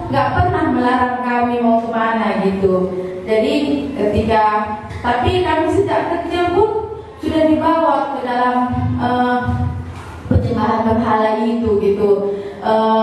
nggak pernah melarang kami mau kemana gitu. Jadi tapi kami sejak kecil pun sudah dibawa ke dalam penyembahan berhala itu gitu.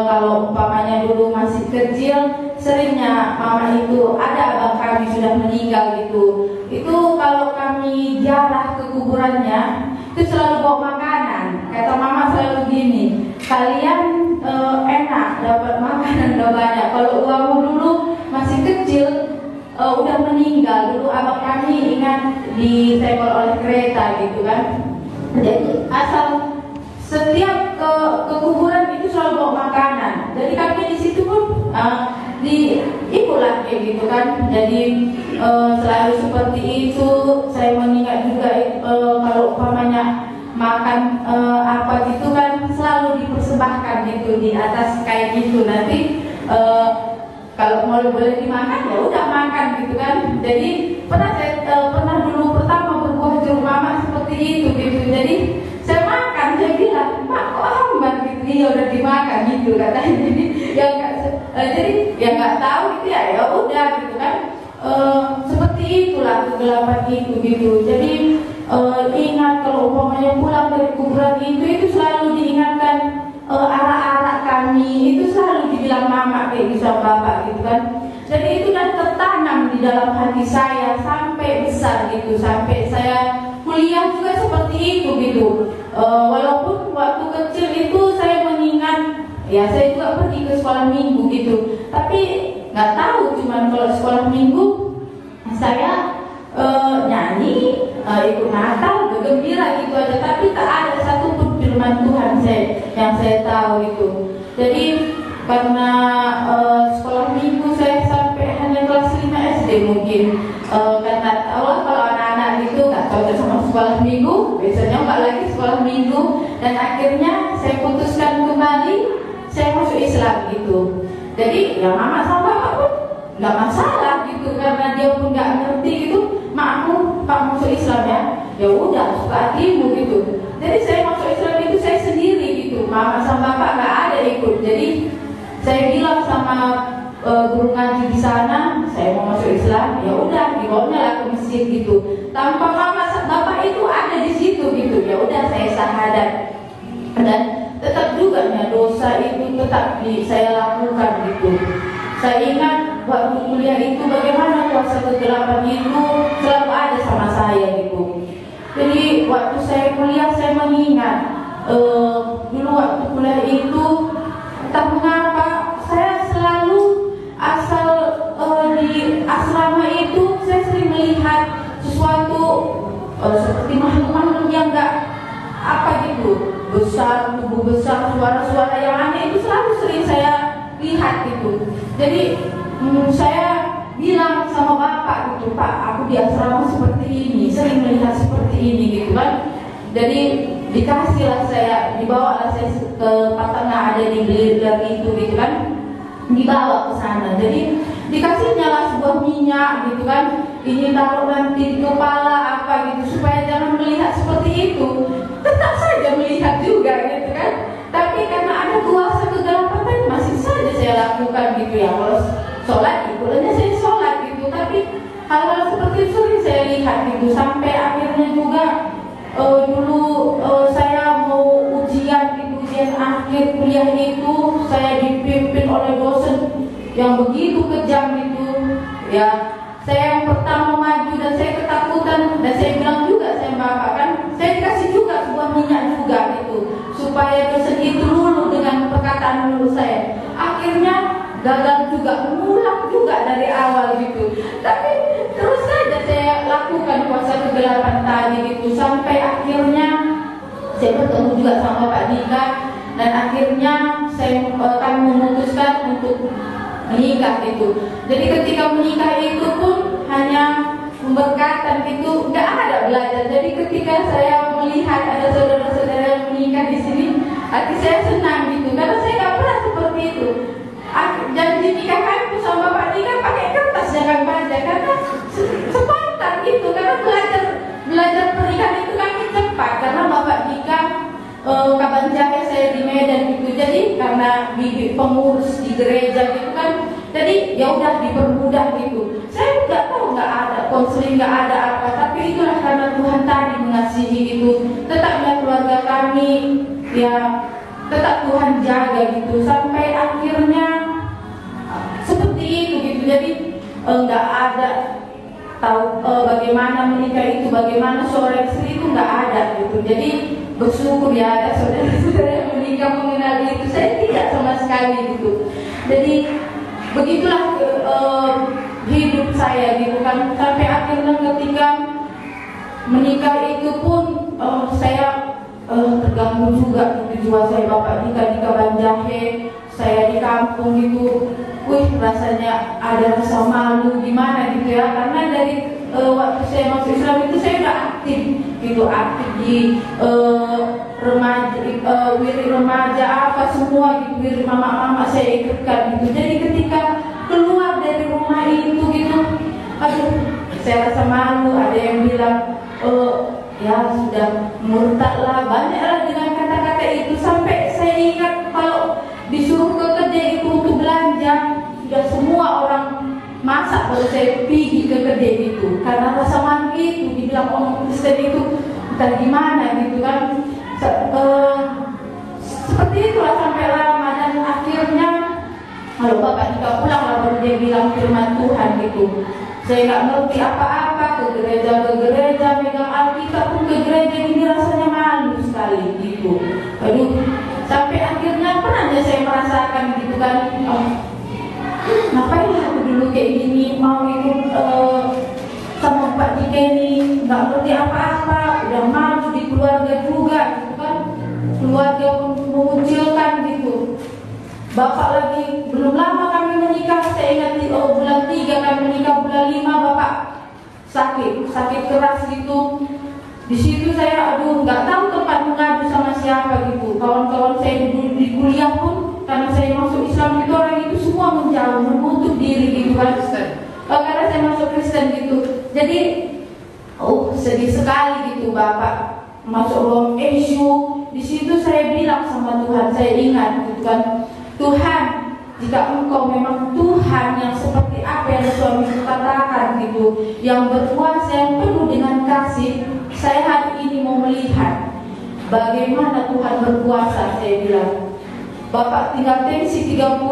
Kalau umpamanya dulu masih kecil, seringnya mama itu ada abang kami sudah meninggal gitu. Itu kalau kami ziarah ke kuburannya, itu selalu bawa makanan. Kata mama selalu gini, kalian enak dapat makanan udah banyak. Kalau uangmu dulu masih kecil udah meninggal, dulu abang kami ingat disenggol oleh kereta gitu kan. Jadi asal setiap ke kuburan itu selalu bawa makanan. Jadi kami di situ pun ikulah kayak gitu kan. Jadi selalu seperti itu. Saya mengingat juga kalau umpamanya makan apa gitu kan selalu dipersembahkan gitu di atas kayak gitu. Nanti kalau mau boleh dimakan ya udah makan gitu kan. Jadi pernah dulu pertama berbuah jeruk mama seperti itu gitu. Jadi saya makan, saya bilang, Mak kok hambat gitu, iya udah dimakan gitu katanya. Jadi yang nggak tahu gitu ya udah gitu kan. Seperti itulah kegelapan itu gitu. Jadi ingat kalau umpamanya pulang dari kuburan itu selalu diingatkan arak-arak kami, itu selalu dibilang mama kayak gitu sama bapak gitu kan. Jadi itu dan tertanam di dalam hati saya sampai besar gitu, sampai saya kuliah juga seperti itu gitu. Walaupun waktu kecil itu saya mengingat, ya saya juga pergi ke sekolah minggu gitu, tapi nggak tahu cuman kalau sekolah minggu saya nyanyi, ikut Natal, bergembira gitu aja, tapi tak ada satupun firman Tuhan yang saya tahu itu. Jadi karena sekolah minggu saya sampai hanya kelas 5 SD mungkin, karena Allah kalau anak-anak itu nggak cocok sama sekolah minggu, biasanya nggak lagi sekolah minggu, dan akhirnya saya putuskan kembali saya masuk Islam gitu. Jadi ya mama sama bapak pun nggak masalah gitu, karena dia pun nggak ngerti gitu. Mak masuk Islam ya udah suka hatimu gitu. Jadi saya masuk Islam itu saya sendiri gitu, mama sama bapak nggak ada ikut. Jadi saya bilang sama guru ngaji di sana, saya mau masuk Islam, ya udah dibawanya lah ke masjid gitu. Tanpa mama bapak itu ada di situ gitu, ya udah saya syahadat. Dan tetap juga ya dosa itu tetap saya lakukan gitu. Saya ingat waktu kuliah itu bagaimana kuasa kegelapan itu selalu ada sama saya gitu. Jadi waktu saya kuliah saya mengingat dulu waktu kuliah itu entah mengapa saya selalu asal di asrama itu saya sering melihat sesuatu seperti makhluk-makhluk yang enggak apa gitu, besar, tubuh besar, suara-suara yang aneh itu selalu sering saya lihat gitu. Jadi saya bilang sama bapak gitu, Pak, aku di asrama seperti ini, sering melihat seperti ini gitu kan. Jadi dikasihlah saya, dibawalah saya ke Patengah, ada di Belir itu gitu kan, dibawa ke sana. Jadi dikasihnya lah sebuah minyak gitu kan, ini taruh nanti di kepala apa gitu, supaya jangan melihat seperti itu. Tetap saja melihat juga gitu kan, tapi karena ada kuasa kegelapan masih saja saya lakukan gitu ya. Kalau sholat ikutnya saya sholat gitu, tapi hal-hal seperti itu sering saya lihat gitu. Sampai akhirnya juga dulu saya mau ujian gitu, ujian akhir kuliah itu saya dipimpin oleh dosen yang begitu kejam gitu ya. Saya yang pertama maju dan saya ketakutan, dan saya bilang juga saya bapak kan, saya dikasih juga sebuah minyak juga gitu supaya dosen itu luluh dengan perkataan luluh saya. Akhirnya gagal juga, mengulang juga dari awal gitu. Tapi terus saja saya lakukan kuasa kegelapan tadi gitu, sampai akhirnya saya bertemu juga sama Pak Dika, dan akhirnya saya akan memutuskan untuk menikah gitu. Jadi ketika menikah itu pun hanya pemberkatan gitu, nggak ada belajar. Jadi ketika saya melihat ada saudara-saudara yang menikah di sini, hati saya senang gitu, karena saya nggak pernah seperti itu. Janji nikahan sama Pak Dika pakai kertas jangan baca, karena spontan gitu, karena belajar pernikahan itu kan cepat, karena Bapak Dika kapan jahe saya di Medan gitu. Jadi karena bibi pengurus di gereja gitu kan, Jadi ya udah dipermudah gitu. Saya nggak tahu, nggak ada konseling, nggak ada apa, tapi itulah karena Tuhan tadi mengasihi gitu. Tetapnya keluarga kami ya tetap Tuhan jaga gitu sampai akhirnya seperti itu gitu. Jadi nggak ada tahu bagaimana menikah itu, bagaimana seorang istri itu nggak ada gitu. Jadi bersyukur ya ada saudara-saudara yang menikah mengenal itu. Saya tidak sama sekali gitu. Jadi begitulah hidup saya gitu kan, sampai akhirnya ketika menikah itu pun saya terganggu juga gitu jiwa saya. Bapak nikah di Kabanjahe, saya di kampung gitu. Rasanya ada rasa malu gimana gitu ya, karena dari waktu saya masuk Islam itu saya udah aktif gitu, aktif di remaja, wirid remaja apa semua gitu, wirid mama-mama saya ikutkan gitu. Jadi ketika keluar dari rumah itu gitu, aduh saya rasa malu. Ada yang bilang ya sudah murtad lah, banyak lah dengan kata-kata itu. Sampai saya ingat kalau disuruh ke kedai itu untuk belanja, sudah semua orang masak baru saya pergi ke kedai itu, karena rasa malu itu. Dibilang orang Kristen itu entah gimana gitu kan. Seperti itulah sampai lama, dan akhirnya kalau bapak nikah pulang lah baru dia bilang firman Tuhan gitu. Saya nggak ngerti apa-apa, ke gereja, megang Alkitab pun ke gereja ini rasanya malu sekali gitu. Aduh, sampai akhirnya pernah saya merasakan gitu kan, ngapain aku dulu kayak gini, mau ikut sama Pak Dika ini, nggak ngerti apa-apa, udah malu di keluarga juga gitu kan, keluarga mengucilkan gitu. Bapak lagi belum lama kami menikah, saya ingat bulan 3 kami menikah, bulan 5 bapak sakit keras gitu. Di situ saya nggak tahu tempat mengadu sama siapa gitu. Kawan-kawan saya di kuliah pun, karena saya masuk Islam itu, orang itu semua menjauh, menutup diri gitu kan. Karena saya masuk Kristen gitu. Jadi sedih sekali gitu bapak masuk ruang ICU. Di situ saya bilang sama Tuhan, saya ingat gitu kan, Tuhan, jika Engkau memang Tuhan yang seperti apa yang suami katakan gitu, yang berkuasa, yang penuh dengan kasih, saya hari ini mau melihat bagaimana Tuhan berkuasa. Saya bilang, Bapak tinggal tensi 30,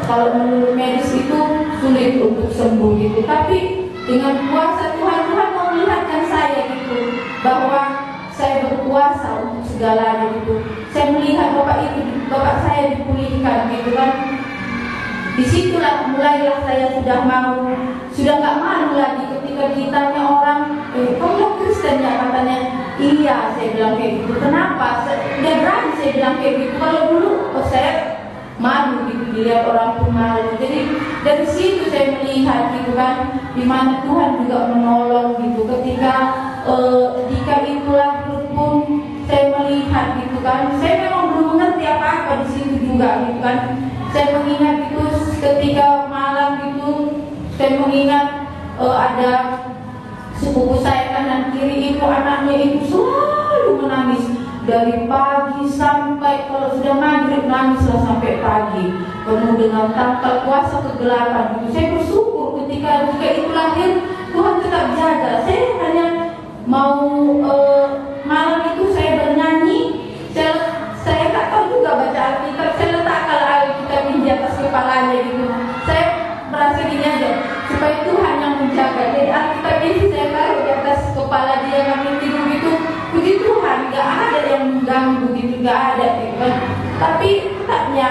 kalau menurut medis itu sulit untuk sembuh gitu, tapi dengan kuasa Tuhan, Tuhan mau melihatkan saya gitu, bahwa saya berkuasa untuk segalanya gitu. Saya melihat bapak saya dipulihkan gitu kan. Disitulah mulailah saya sudah nggak malu lagi ketika ditanya orang, kamu Kristen ya, katanya iya. Saya bilang kayak gitu. Kenapa? Udah berani saya bilang kayak gitu. Kalau dulu saya malu gitu, dilihat orang pun malu. Jadi dari situ saya melihat gitu kan, di mana Tuhan juga menolong gitu. Ketika Dika itu lahir pun saya melihat gitu kan. Saya memang belum mengerti apa-apa di situ juga gitu kan. Saya mengingat itu ketika malam gitu, saya mengingat ada sepupu saya kanan kiri itu, anaknya itu selalu menangis dari pagi sampai kalau sudah maghrib, nangislah sampai pagi, penuh dengan tangkal kuasa kegelapan gitu. Saya bersyukur ketika itu lahir, Tuhan tetap jaga. Saya hanya mau malam itu saya bernyanyi, saya tak tahu juga baca Alkitab, saya letakkan Alkitab di atas kepalanya gitu. Saya merasa gini aja, supaya Tuhan yang menjaga. Jadi Alkitab ini saya taruh di atas kepala dia, kami tidur gitu. Puji Tuhan, nggak ada yang mengganggu gitu, nggak ada gitu kan. Tapi tetapnya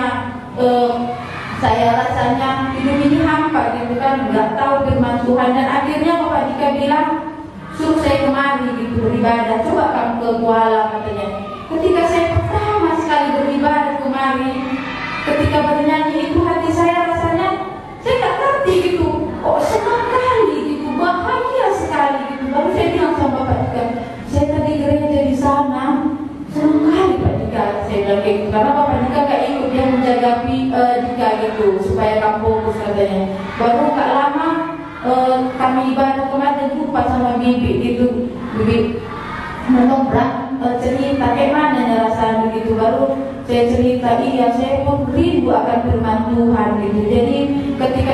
saya rasanya hidup ini hampa gitu kan, nggak tahu firman Tuhan. Dan akhirnya Bapak Dika bilang, suruh saya kemari gitu beribadah, coba kamu ke Kuala katanya. Ketika saya pertama sekali beribadah kemari, ketika bernyanyi itu, hati saya rasanya saya nggak ngerti gitu, kok senang kali gitu, bahagia sekali gitu. Lalu saya bilang sama Bapak Dika, saya tadi gereja di sana senang kali Pak Dika, saya bilang kayak gitu, karena Bapak Dika nggak ikut, dia menjaga Dika gitu supaya kamu fokus katanya. Baru nggak lama kami ibadah kemarin, jumpa sama bibi gitu, bibi menobrak cerita kayak mana rasanya gitu. Baru saya cerita, iya saya pun rindu akan firman Tuhan gitu. Jadi ketika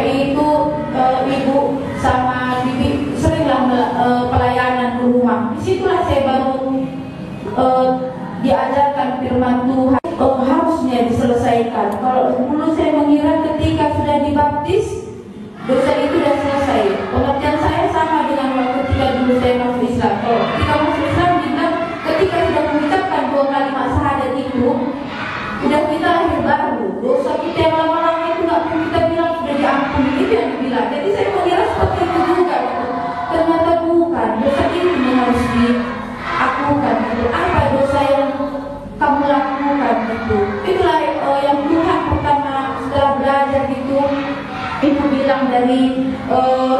firman Tuhan harusnya diselesaikan. Kalau dulu saya mengira ketika sudah dibaptis dosa itu sudah selesai. Pengertian saya sama dengan ketika dulu saya masuk Islam. Kalau ketika masuk Islam bilang ketika sudah mengucapkan 2 kalimat syahadat itu sudah kita lahir baru. Dosa kita yang lama-lama itu nggak perlu kita bilang sudah diampuni, itu yang dibilang. Jadi saya mengira seperti itu juga gitu. Ternyata bukan. Dosa itu yang harus diakukan gitu. Apa dosa yang kamu lakukan gitu? Itulah yang Tuhan pertama setelah belajar gitu. Itu bilang dari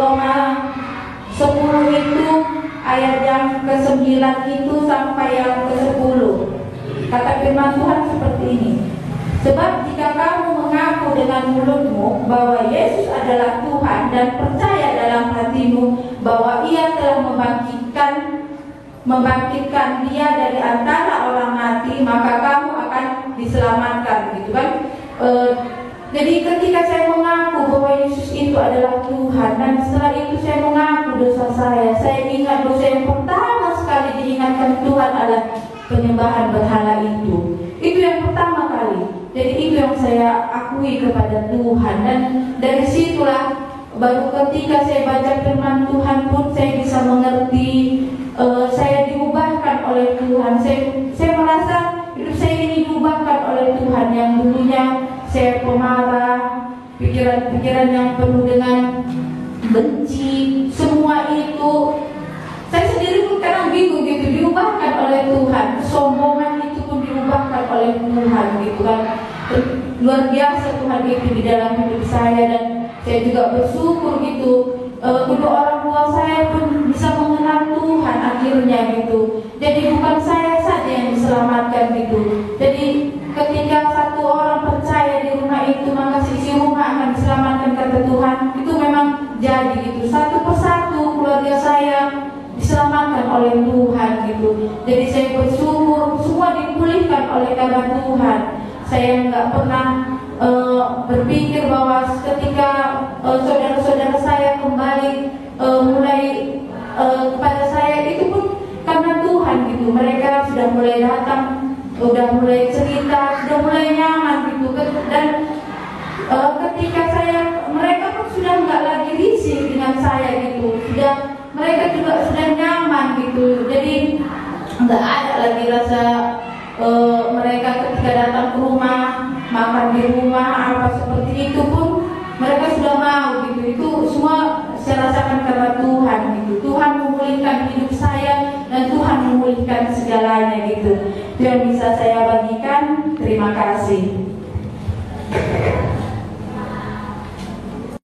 Roma 10 itu ayat yang ke-9 itu sampai yang ke-10. Kata firman Tuhan seperti ini. Sebab jika kamu mengaku dengan mulutmu bahwa Yesus adalah Tuhan dan percaya dalam hatimu bahwa Ia telah membangkitkan Dia dari antara orang mati, maka kamu akan diselamatkan, gitu kan? Jadi ketika saya mengaku bahwa Yesus itu adalah Tuhan, dan setelah itu saya mengaku dosa saya ingat dosa yang pertama sekali diingatkan Tuhan adalah penyembahan berhala itu. Itu yang pertama kali. Jadi itu yang saya akui kepada Tuhan, dan dari situlah baru ketika saya baca firman Tuhan pun saya bisa mengerti, saya diubahkan oleh Tuhan. Saya merasa hidup saya ini diubahkan oleh Tuhan. Yang dulunya saya pemarah, pikiran-pikiran yang penuh dengan benci, semua itu saya sendiri pun kadang bingung gitu, diubahkan oleh Tuhan. Kesombongan itu pun diubahkan oleh Tuhan gitu kan. Luar biasa Tuhan itu di dalam hidup saya, dan saya juga bersyukur gitu. Kedua orang tua saya pun bisa mengenal Tuhan akhirnya gitu. Jadi bukan saya saja yang diselamatkan gitu. Jadi ketika satu orang percaya di rumah itu, maka sisi rumah akan diselamatkan kata Tuhan. Itu memang jadi gitu. Satu persatu keluarga saya diselamatkan oleh Tuhan gitu. Jadi saya bersyukur semua dipulihkan oleh karena Tuhan. Saya nggak pernah berpikir bahwa ketika saudara-saudara saya kembali mulai kepada saya, itu pun karena Tuhan gitu. Mereka sudah mulai datang, sudah mulai cerita, sudah mulai nyaman gitu. Dan ketika mereka pun sudah nggak lagi risih dengan saya gitu. Mereka juga sudah nyaman gitu. Jadi nggak ada lagi rasa mereka ketika datang ke rumah, makan di rumah apa seperti itu pun mereka sudah mau gitu. Itu semua saya rasakan karena Tuhan gitu. Tuhan memulihkan hidup saya dan Tuhan memulihkan segalanya gitu. Itu yang bisa saya bagikan. Terima kasih.